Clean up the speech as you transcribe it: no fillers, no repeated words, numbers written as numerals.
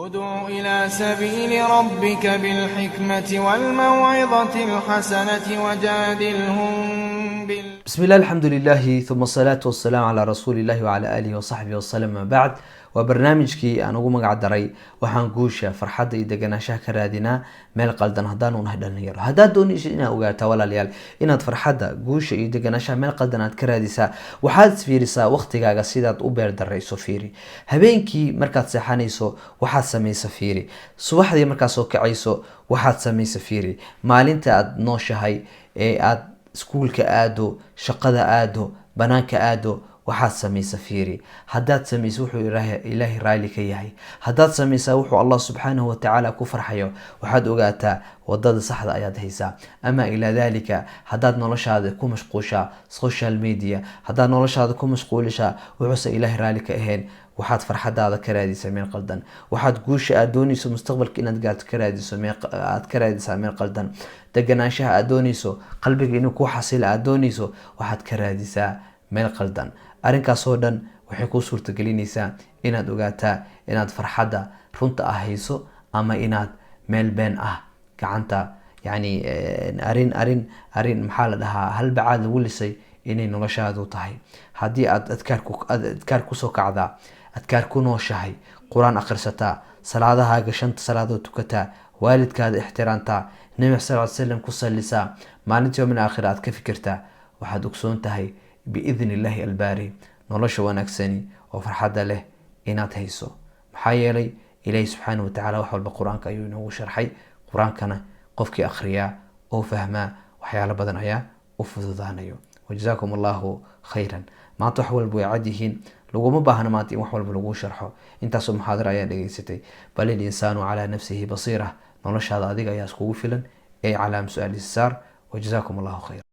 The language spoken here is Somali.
ادع إلى سبيل ربك بالحكمة والموعظة الحسنة وجادلهم بسم الله الحمد لله ثم الصلاة والسلام على رسول الله وعلى آله وصحبه وسلم بعد وبرنامجكي أنا ugu magac daray waxaan guusha farxadda iyo deganaanshaha ka raadinaa meel qaldan hadaan u nahay dhalinyaro haddaad doonaysid inaad ogaataa walaalayaal inaad farxadda guusha iyo deganaanshaha meel qaldan aad ka raadisaa waxaad fiirisaa waqtigaaga sidaad u beer darayso fiiri habeenkii markaad seexanayso waxaad samaysa fiiri subaxdii markaad soo kacayso waxaad samaysa fiiri maalinta aad nooshahay ee aad iskuulka aado shaqada aado banaanka aado waxaad samaysa fiiri haddaad samaysa wuxuu ilaahay raali ka yahay haddaad samaysa wuxuu Allah subxaanahu wa ta'ala ku farxayo waxaad ogaataa wadada saxda ayaad haysaa ama ila dalika haddaad noloshaada ku mashquushaa social media haddaad noloshaada ku mashquulishaa wuxuu ilaahay raali ka ahayn waxaad farxadaada ka raadisa meel qaldan waxaad guusha aad doonayso mustaqbalka inaad gaarto ka raadiso meel qaldan deganaanshaha aad doonayso qalbiga inuu ku xasilo aad doonayso waxaad ka raadisaa meel qaldan arrinkaas oo dhan waxay ku suurtagelinaysaa inaad ogaataa inaad farxadda runta ah hayso ama inaad meel been ah gacanta yani arin maxaa la dhahaa hal bacaad lagu lisay inay noloshaadu tahay haddii aad adkaar kusoo kacdaa adkaar ku nooshahay quraan akhrisataa salaadahaaga 5 salaadood tukataa waalidkaada ixtiraamtaa nabi sallallahu alayhi wasallam ku sallisaa maalintii yawmil aakhir aad ka fikirtaa waxaad ogsoon tahay biidni illaahi albaari nolosha wanaagsani oo farxadda leh inaad hayso maxaa yeelay ilaahi subxaanahu wa ta'ala wax walba quraanka ayuu inoogu sharxay quraankana qofkii akhriyaa oo fahmaa waxyaalo badan ayaa u fududaanayo wajazaakum allahu khayran maanta wax walba way cad yihiin laguma baahna maanta in wax walba lagu sharxo intaasoo muxaadara ayaa dhageysatay bal insaanu calaa nafsihi basiira noloshaada adiga ayaa iskugu filan ee calaam su'aal isaar wajazaakum allahu khayran